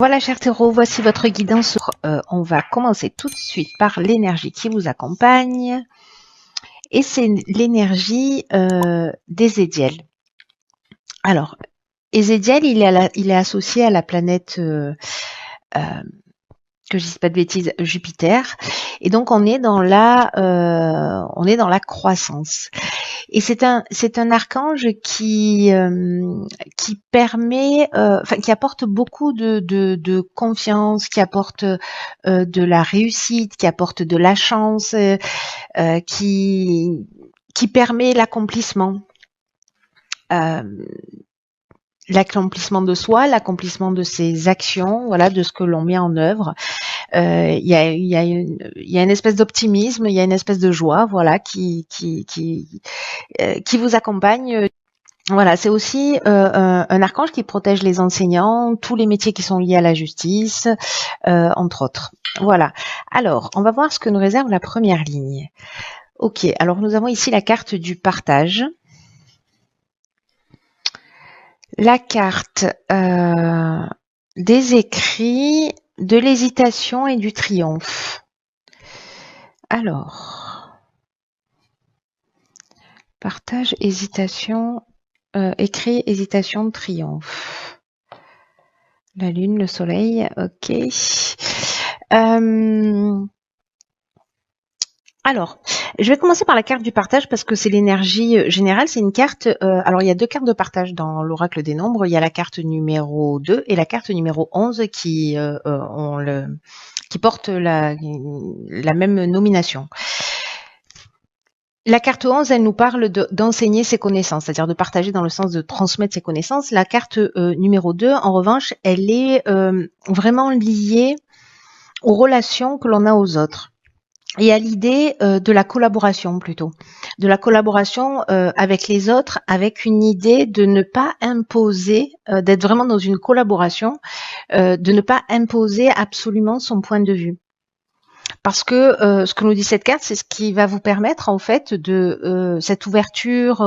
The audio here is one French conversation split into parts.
Voilà, cher Taureau, voici votre guidance. On va commencer tout de suite par l'énergie qui vous accompagne. Et c'est l'énergie d'Ézéchiel. Alors, Ézéchiel, il est associé à la planète, que je dise pas de bêtises, Jupiter. Et donc, on est dans la croissance. Et c'est un archange qui permet, qui apporte beaucoup de confiance, qui apporte de la réussite, qui apporte de la chance, qui permet l'accomplissement. L'accomplissement de soi, l'accomplissement de ses actions, voilà, de ce que l'on met en œuvre. Il y a une espèce d'optimisme, il y a une espèce de joie, voilà, qui vous accompagne. Voilà, c'est aussi un archange qui protège les enseignants, tous les métiers qui sont liés à la justice, entre autres. Voilà. Alors, on va voir ce que nous réserve la première ligne. Ok, alors nous avons ici la carte du partage. La carte des écrits, de l'hésitation et du triomphe. Alors, partage, hésitation, écrit, hésitation, triomphe. La lune, le soleil, ok. Alors, je vais commencer par la carte du partage parce que c'est l'énergie générale. C'est une carte. Alors, il y a deux cartes de partage dans l'oracle des nombres. Il y a la carte numéro 2 et la carte numéro 11 qui portent la même nomination. La carte 11, elle nous parle d'enseigner ses connaissances, c'est-à-dire de partager dans le sens de transmettre ses connaissances. La carte numéro 2, en revanche, elle est vraiment liée aux relations que l'on a aux autres. Et à l'idée de la collaboration plutôt, de la collaboration avec les autres, avec une idée de ne pas imposer, d'être vraiment dans une collaboration, de ne pas imposer absolument son point de vue. Parce que ce que nous dit cette carte, c'est ce qui va vous permettre en fait de cette ouverture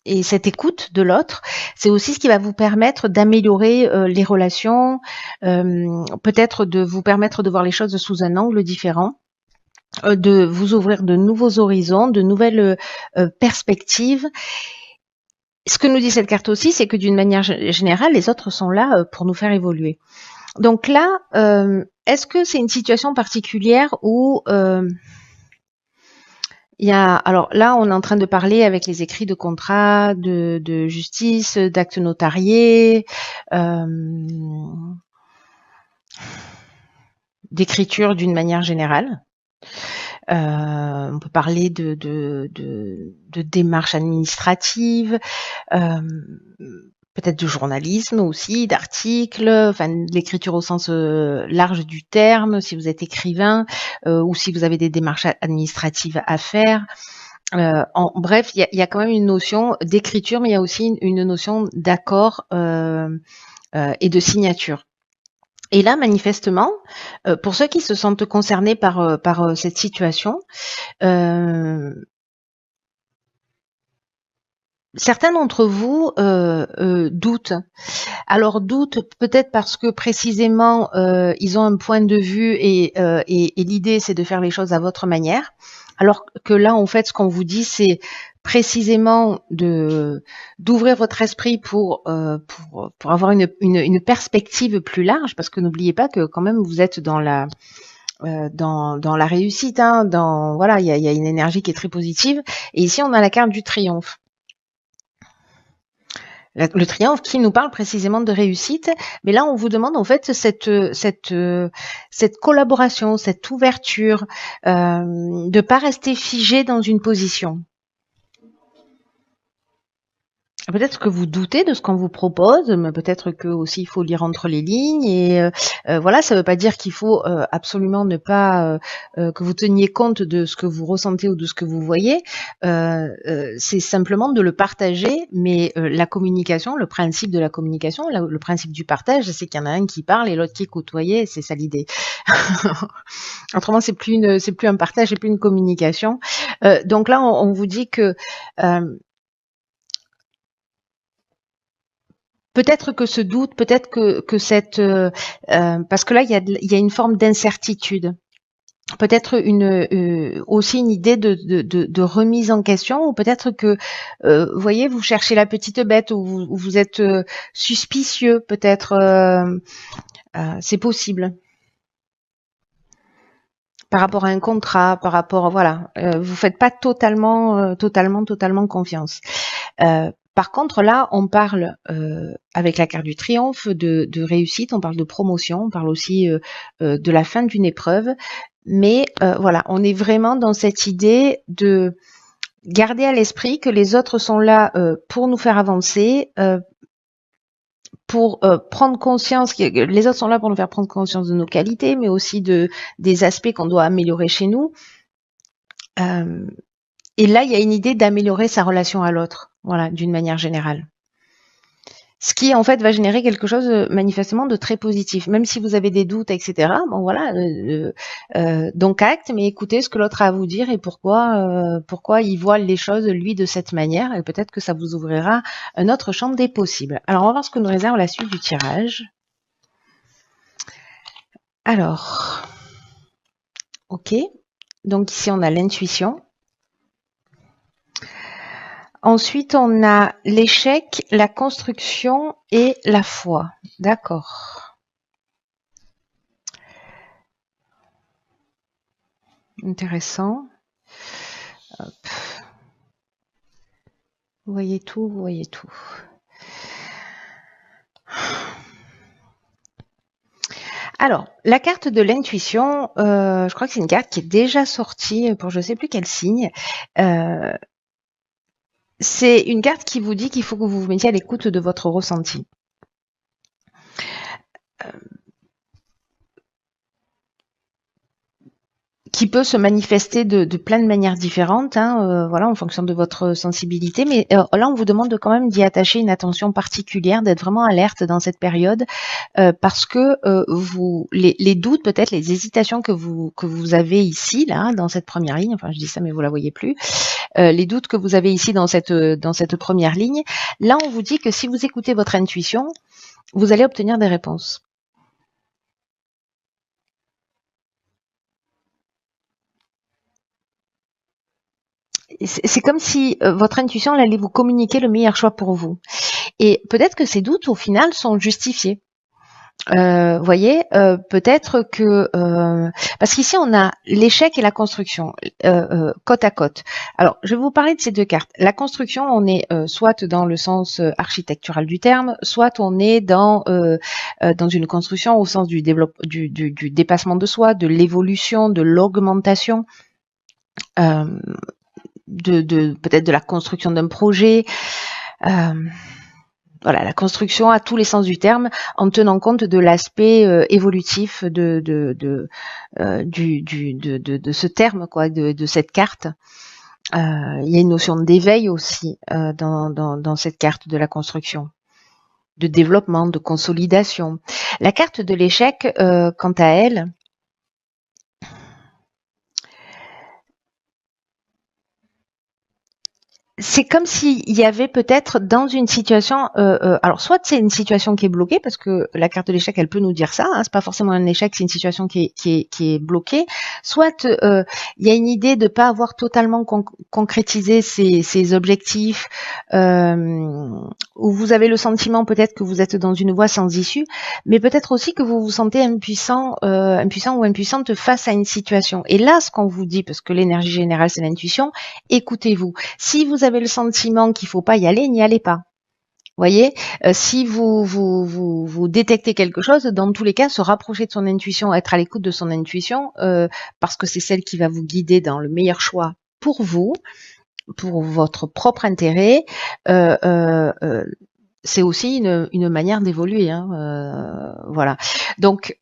et cette écoute de l'autre, c'est aussi ce qui va vous permettre d'améliorer les relations, peut-être de vous permettre de voir les choses sous un angle différent, de vous ouvrir de nouveaux horizons, de nouvelles perspectives. Ce que nous dit cette carte aussi, c'est que d'une manière générale, les autres sont là pour nous faire évoluer. Donc là, est-ce que c'est une situation particulière où il y a, alors là, on est en train de parler avec les écrits de contrats, de justice, d'actes notariés, d'écriture d'une manière générale. On peut parler de démarches administratives, peut-être de journalisme aussi, d'articles, enfin l'écriture au sens large du terme, si vous êtes écrivain ou si vous avez des démarches administratives à faire. Bref, il y a quand même une notion d'écriture, mais il y a aussi une notion d'accord et de signature. Et là, manifestement, pour ceux qui se sentent concernés par cette situation, certains d'entre vous doutent. Alors doutent peut-être parce que précisément ils ont un point de vue et l'idée c'est de faire les choses à votre manière. Alors que là, en fait, ce qu'on vous dit, c'est précisément d'ouvrir votre esprit pour avoir une perspective plus large, parce que n'oubliez pas que quand même vous êtes dans la réussite, hein, voilà, il y a une énergie qui est très positive. Et ici, on a la carte du triomphe. Le triomphe qui nous parle précisément de réussite, mais là on vous demande en fait cette collaboration, cette ouverture, de pas rester figé dans une position. Peut-être que vous doutez de ce qu'on vous propose, mais peut-être que aussi il faut lire entre les lignes et voilà, ça ne veut pas dire qu'il faut absolument ne pas que vous teniez compte de ce que vous ressentez ou de ce que vous voyez. C'est simplement de le partager, mais la communication, le principe de la communication, le principe du partage, c'est qu'il y en a un qui parle et l'autre qui écoute. Vous voyez, c'est ça l'idée. Autrement, c'est plus un partage, c'est plus une communication. Donc là, on vous dit que peut-être que ce doute, peut-être que cette parce que là il y a une forme d'incertitude. Peut-être aussi une idée de remise en question, ou peut-être que vous voyez, vous cherchez la petite bête, ou vous êtes suspicieux, peut-être c'est possible par rapport à un contrat, par rapport, voilà, vous faites pas totalement confiance. Par contre, là, on parle avec la carte du triomphe de réussite, on parle de promotion, on parle aussi de la fin d'une épreuve, mais voilà, on est vraiment dans cette idée de garder à l'esprit que les autres sont là pour nous faire avancer, pour prendre conscience, les autres sont là pour nous faire prendre conscience de nos qualités, mais aussi des aspects qu'on doit améliorer chez nous. Et là, il y a une idée d'améliorer sa relation à l'autre, voilà, d'une manière générale. Ce qui, en fait, va générer quelque chose manifestement de très positif. Même si vous avez des doutes, etc., bon voilà, donc acte, mais écoutez ce que l'autre a à vous dire et pourquoi il voit les choses, lui, de cette manière, et peut-être que ça vous ouvrira un autre champ des possibles. Alors, on va voir ce que nous réserve la suite du tirage. Alors, ok, donc ici on a l'intuition. Ensuite, on a l'échec, la construction et la foi. D'accord. Intéressant. Hop. Vous voyez tout, vous voyez tout. Alors, la carte de l'intuition, je crois que c'est une carte qui est déjà sortie pour je ne sais plus quel signe. C'est une carte qui vous dit qu'il faut que vous vous mettiez à l'écoute de votre ressenti. Qui peut se manifester de plein de manières différentes, hein, voilà, en fonction de votre sensibilité. Mais là, on vous demande quand même d'y attacher une attention particulière, d'être vraiment alerte dans cette période, parce que les doutes, peut-être les hésitations que vous avez ici, là, dans cette première ligne. Enfin, je dis ça, mais vous la voyez plus. Les doutes que vous avez ici dans cette première ligne. Là, on vous dit que si vous écoutez votre intuition, vous allez obtenir des réponses. C'est comme si votre intuition elle allait vous communiquer le meilleur choix pour vous. Et peut-être que ces doutes, au final, sont justifiés. Voyez, peut-être que parce qu'ici on a l'échec et la construction côte à côte. Alors, je vais vous parler de ces deux cartes. La construction, on est soit dans le sens architectural du terme, soit on est dans une construction au sens du dépassement de soi, de l'évolution, de l'augmentation. Peut-être de la construction d'un projet, voilà, la construction à tous les sens du terme, en tenant compte de l'aspect évolutif de ce terme, quoi, de cette carte. Il y a une notion d'éveil aussi dans cette carte de la construction, de développement, de consolidation. La carte de l'échec, quant à elle, c'est comme s'il y avait peut-être dans une situation, alors soit c'est une situation qui est bloquée, parce que la carte de l'échec, elle peut nous dire ça, hein, c'est pas forcément un échec, c'est une situation qui est bloquée, soit il y a une idée de pas avoir totalement concrétisé ses objectifs, où vous avez le sentiment peut-être que vous êtes dans une voie sans issue, mais peut-être aussi que vous vous sentez impuissant ou impuissante face à une situation. Et là, ce qu'on vous dit, parce que l'énergie générale, c'est l'intuition, écoutez-vous. Si vous avez le sentiment qu'il faut pas y aller, n'y allez pas. Voyez, si vous détectez quelque chose, dans tous les cas, se rapprocher de son intuition, être à l'écoute de son intuition, parce que c'est celle qui va vous guider dans le meilleur choix pour vous, pour votre propre intérêt. C'est aussi une manière d'évoluer, hein, voilà. Donc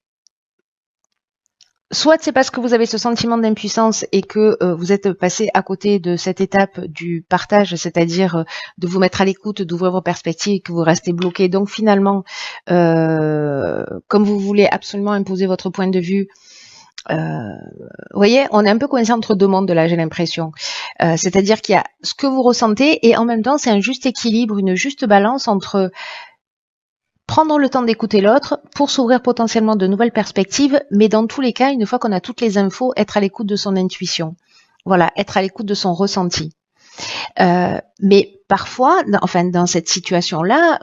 soit c'est parce que vous avez ce sentiment d'impuissance et que vous êtes passé à côté de cette étape du partage, c'est-à-dire de vous mettre à l'écoute, d'ouvrir vos perspectives et que vous restez bloqué. Donc finalement, comme vous voulez absolument imposer votre point de vue, vous voyez, on est un peu coincé entre deux mondes là, j'ai l'impression. C'est-à-dire qu'il y a ce que vous ressentez et en même temps, c'est un juste équilibre, une juste balance entre prendre le temps d'écouter l'autre pour s'ouvrir potentiellement de nouvelles perspectives, mais dans tous les cas, une fois qu'on a toutes les infos, être à l'écoute de son intuition. Voilà, être à l'écoute de son ressenti. Mais parfois, dans cette situation-là,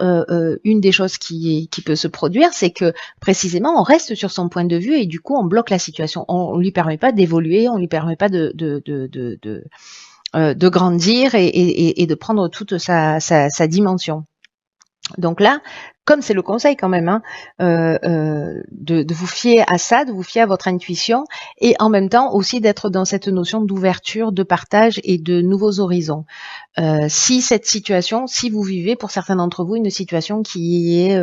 une des choses qui peut se produire, c'est que précisément on reste sur son point de vue et du coup on bloque la situation. On lui permet pas d'évoluer, on lui permet pas de grandir et de prendre toute sa dimension. Donc là, comme c'est le conseil quand même, hein, de vous fier à ça, de vous fier à votre intuition, et en même temps aussi d'être dans cette notion d'ouverture, de partage et de nouveaux horizons. Si cette situation, si vous vivez pour certains d'entre vous une situation qui est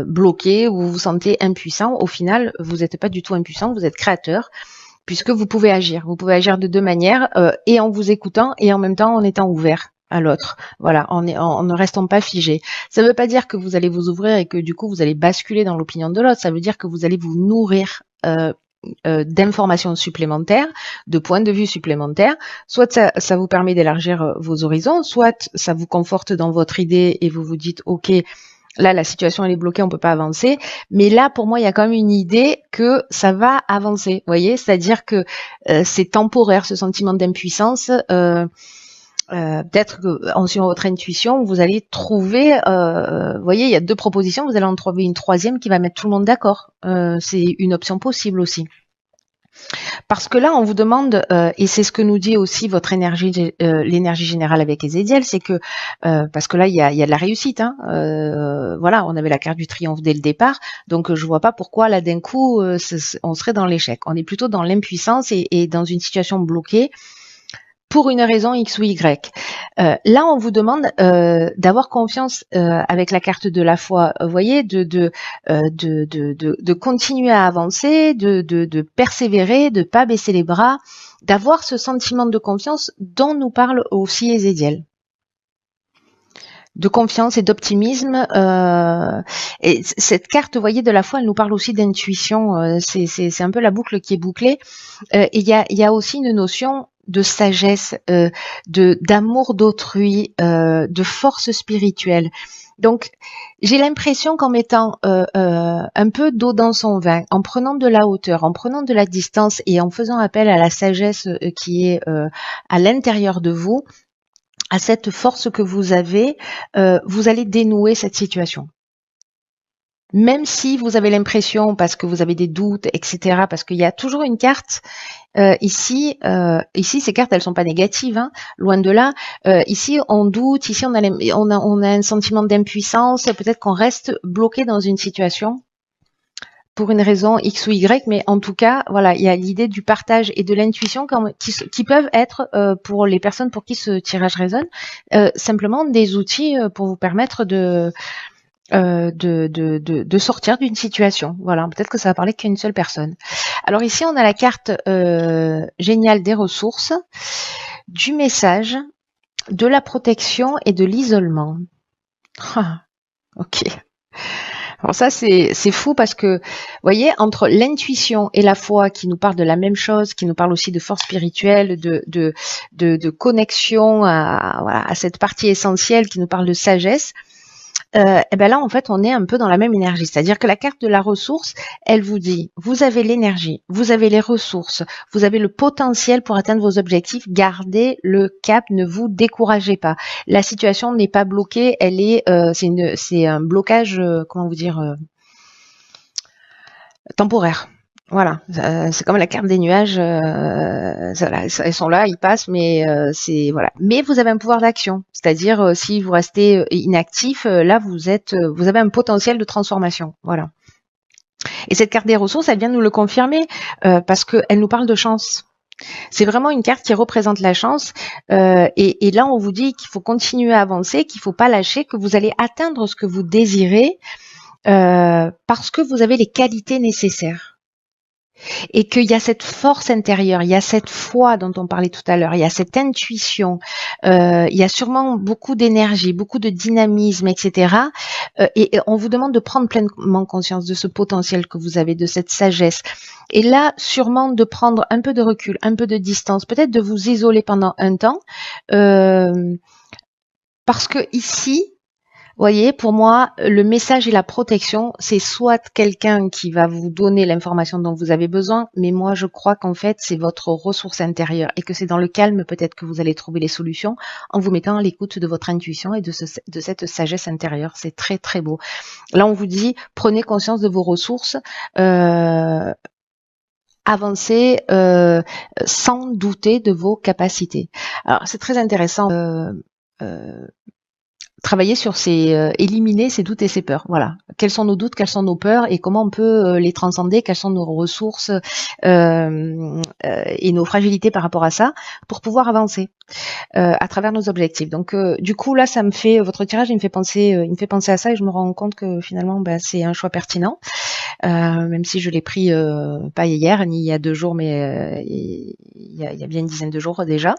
bloquée, où vous vous sentez impuissant, au final, vous n'êtes pas du tout impuissant, vous êtes créateur, puisque vous pouvez agir. Vous pouvez agir de deux manières, et en vous écoutant, et en même temps en étant ouvert à l'autre. Voilà, en ne restant pas figé. Ça ne veut pas dire que vous allez vous ouvrir et que du coup vous allez basculer dans l'opinion de l'autre. Ça veut dire que vous allez vous nourrir d'informations supplémentaires, de points de vue supplémentaires. Soit ça vous permet d'élargir vos horizons, soit ça vous conforte dans votre idée et vous vous dites ok, là la situation elle est bloquée, on peut pas avancer. Mais là pour moi il y a quand même une idée que ça va avancer. Vous voyez, c'est-à-dire que c'est temporaire ce sentiment d'impuissance. Peut-être qu'en suivant votre intuition, vous allez trouver, vous voyez, il y a deux propositions, vous allez en trouver une troisième qui va mettre tout le monde d'accord. C'est une option possible aussi. Parce que là, on vous demande, et c'est ce que nous dit aussi votre énergie, l'énergie générale avec Ezekiel, c'est que, parce que là, il y a de la réussite. Hein, voilà, on avait la carte du triomphe dès le départ, donc je vois pas pourquoi là d'un coup, on serait dans l'échec. On est plutôt dans l'impuissance et dans une situation bloquée, pour une raison X ou Y. Là, on vous demande d'avoir confiance avec la carte de la foi. Vous voyez, de continuer à avancer, de persévérer, de pas baisser les bras, d'avoir ce sentiment de confiance dont nous parle aussi Ezekiel. De confiance et d'optimisme. Et cette carte, vous voyez, de la foi, elle nous parle aussi d'intuition. C'est un peu la boucle qui est bouclée. Et il y a aussi une notion de sagesse, d'amour d'autrui, de force spirituelle. Donc, j'ai l'impression qu'en mettant un peu d'eau dans son vin, en prenant de la hauteur, en prenant de la distance et en faisant appel à la sagesse qui est à l'intérieur de vous, à cette force que vous avez, vous allez dénouer cette situation. Même si vous avez l'impression, parce que vous avez des doutes, etc., parce qu'il y a toujours une carte ici, ces cartes, elles sont pas négatives, hein, loin de là. Ici, on doute, ici, on a un sentiment d'impuissance, peut-être qu'on reste bloqué dans une situation pour une raison X ou Y, mais en tout cas, voilà, il y a l'idée du partage et de l'intuition qui peuvent être, pour les personnes pour qui ce tirage résonne, simplement des outils pour vous permettre de sortir d'une situation. Voilà, peut-être que ça va parler qu'à une seule personne. Alors ici, on a la carte géniale des ressources, du message, de la protection et de l'isolement. Ah, ok. Alors ça, c'est fou parce que, vous voyez, entre l'intuition et la foi qui nous parlent de la même chose, qui nous parlent aussi de force spirituelle, de connexion à cette partie essentielle, qui nous parle de sagesse, et ben là, en fait, on est un peu dans la même énergie. C'est-à-dire que la carte de la ressource, elle vous dit, vous avez l'énergie, vous avez les ressources, vous avez le potentiel pour atteindre vos objectifs, gardez le cap, ne vous découragez pas. La situation n'est pas bloquée, elle est, c'est un blocage, comment vous dire, temporaire. Voilà, c'est comme la carte des nuages, elles sont là, ils passent, mais c'est voilà. Mais vous avez un pouvoir d'action, c'est-à-dire si vous restez inactif, là vous avez un potentiel de transformation, voilà. Et cette carte des ressources, elle vient nous le confirmer parce qu'elle nous parle de chance. C'est vraiment une carte qui représente la chance et là on vous dit qu'il faut continuer à avancer, qu'il faut pas lâcher, que vous allez atteindre ce que vous désirez parce que vous avez les qualités nécessaires. Et qu'il y a cette force intérieure, il y a cette foi dont on parlait tout à l'heure, il y a cette intuition, il y a sûrement beaucoup d'énergie, beaucoup de dynamisme, etc. Et on vous demande de prendre pleinement conscience de ce potentiel que vous avez, de cette sagesse. Et là, sûrement de prendre un peu de recul, un peu de distance, peut-être de vous isoler pendant un temps, parce que ici, Voyez, pour moi, le message et la protection, c'est soit quelqu'un qui va vous donner l'information dont vous avez besoin, mais moi je crois qu'en fait c'est votre ressource intérieure et que c'est dans le calme peut-être que vous allez trouver les solutions en vous mettant à l'écoute de votre intuition et de cette sagesse intérieure. C'est très très beau. Là on vous dit, prenez conscience de vos ressources, avancez sans douter de vos capacités. Alors c'est très intéressant. Travailler sur éliminer ses doutes et ses peurs. Voilà. Quels sont nos doutes, quelles sont nos peurs et comment on peut les transcender, quelles sont nos ressources et nos fragilités par rapport à ça pour pouvoir avancer à travers nos objectifs. Donc du coup là, ça me fait votre tirage, il me fait penser à ça et je me rends compte que finalement c'est un choix pertinent, même si je l'ai pris pas hier ni il y a 2 jours, mais il y a bien une dizaine de jours déjà.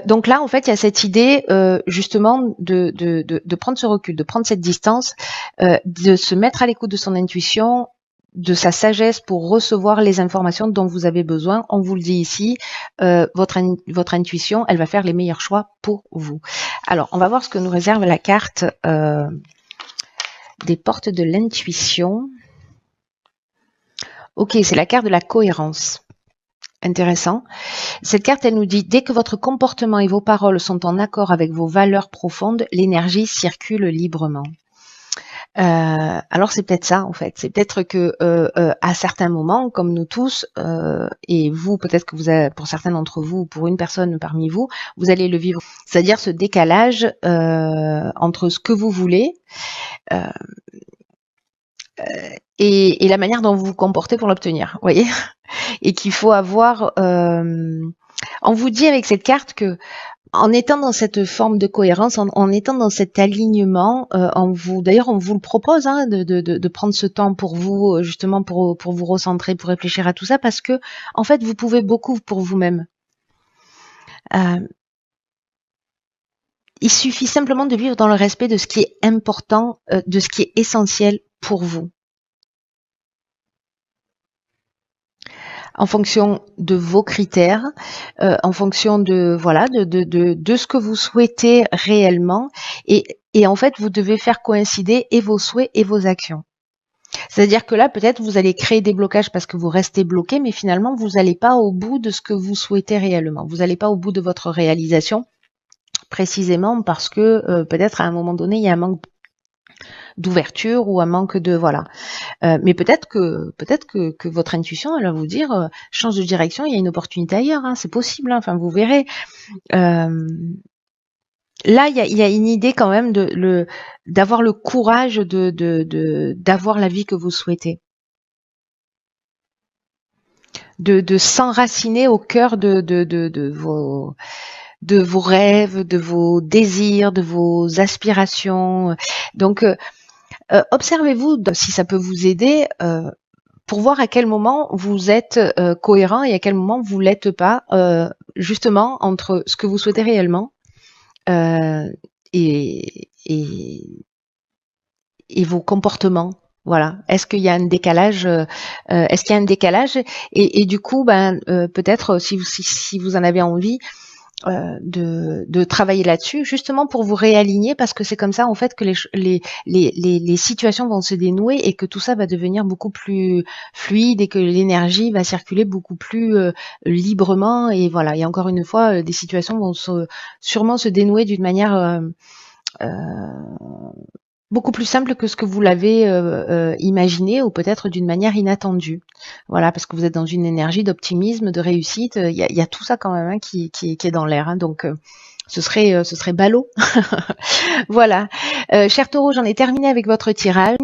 Donc là, en fait, il y a cette idée justement de prendre ce recul, de prendre cette distance, de se mettre à l'écoute de son intuition, de sa sagesse pour recevoir les informations dont vous avez besoin. On vous le dit ici, votre intuition, elle va faire les meilleurs choix pour vous. Alors, on va voir ce que nous réserve la carte des portes de l'intuition. Ok, c'est la carte de la cohérence. Intéressant. Cette carte, elle nous dit, dès que votre comportement et vos paroles sont en accord avec vos valeurs profondes, l'énergie circule librement. Alors c'est peut-être ça en fait, c'est peut-être que à certains moments, comme nous tous, et vous peut-être que vous avez, pour certains d'entre vous, pour une personne parmi vous, vous allez le vivre, c'est-à-dire ce décalage entre ce que vous voulez et la manière dont vous vous comportez pour l'obtenir, vous voyez, et qu'il faut avoir. On vous dit avec cette carte que en étant dans cette forme de cohérence, en étant dans cet alignement, d'ailleurs, on vous le propose hein, de prendre ce temps pour vous, justement pour vous recentrer, pour réfléchir à tout ça, parce que en fait, vous pouvez beaucoup pour vous-même. Il suffit simplement de vivre dans le respect de ce qui est important, de ce qui est essentiel pour vous. En fonction de vos critères, en fonction de voilà de ce que vous souhaitez réellement et en fait vous devez faire coïncider et vos souhaits et vos actions. C'est-à-dire que là peut-être vous allez créer des blocages parce que vous restez bloqué, mais finalement vous n'allez pas au bout de ce que vous souhaitez réellement. Vous n'allez pas au bout de votre réalisation précisément parce que peut-être à un moment donné il y a un manque d'ouverture ou un manque de voilà. Mais peut-être que votre intuition elle va vous dire change de direction, il y a une opportunité ailleurs, hein, c'est possible, hein, enfin vous verrez. Là il y a une idée quand même d'avoir le courage d'avoir la vie que vous souhaitez. De s'enraciner au cœur de vos rêves, de vos désirs, de vos aspirations. Donc observez-vous si ça peut vous aider pour voir à quel moment vous êtes cohérent et à quel moment vous l'êtes pas, justement entre ce que vous souhaitez réellement et vos comportements. Voilà. Est-ce qu'il y a un décalage Est-ce qu'il y a un décalage et du coup, peut-être si vous en avez envie, de travailler là-dessus, justement pour vous réaligner, parce que c'est comme ça en fait que les situations vont se dénouer et que tout ça va devenir beaucoup plus fluide et que l'énergie va circuler beaucoup plus librement. Et voilà, et encore une fois, des situations vont sûrement se dénouer d'une manière beaucoup plus simple que ce que vous l'avez imaginé ou peut-être d'une manière inattendue. Voilà, parce que vous êtes dans une énergie d'optimisme, de réussite. Il y a tout ça quand même hein, qui est dans l'air. Hein, donc, ce serait ballot. Voilà. Cher Taureau, j'en ai terminé avec votre tirage.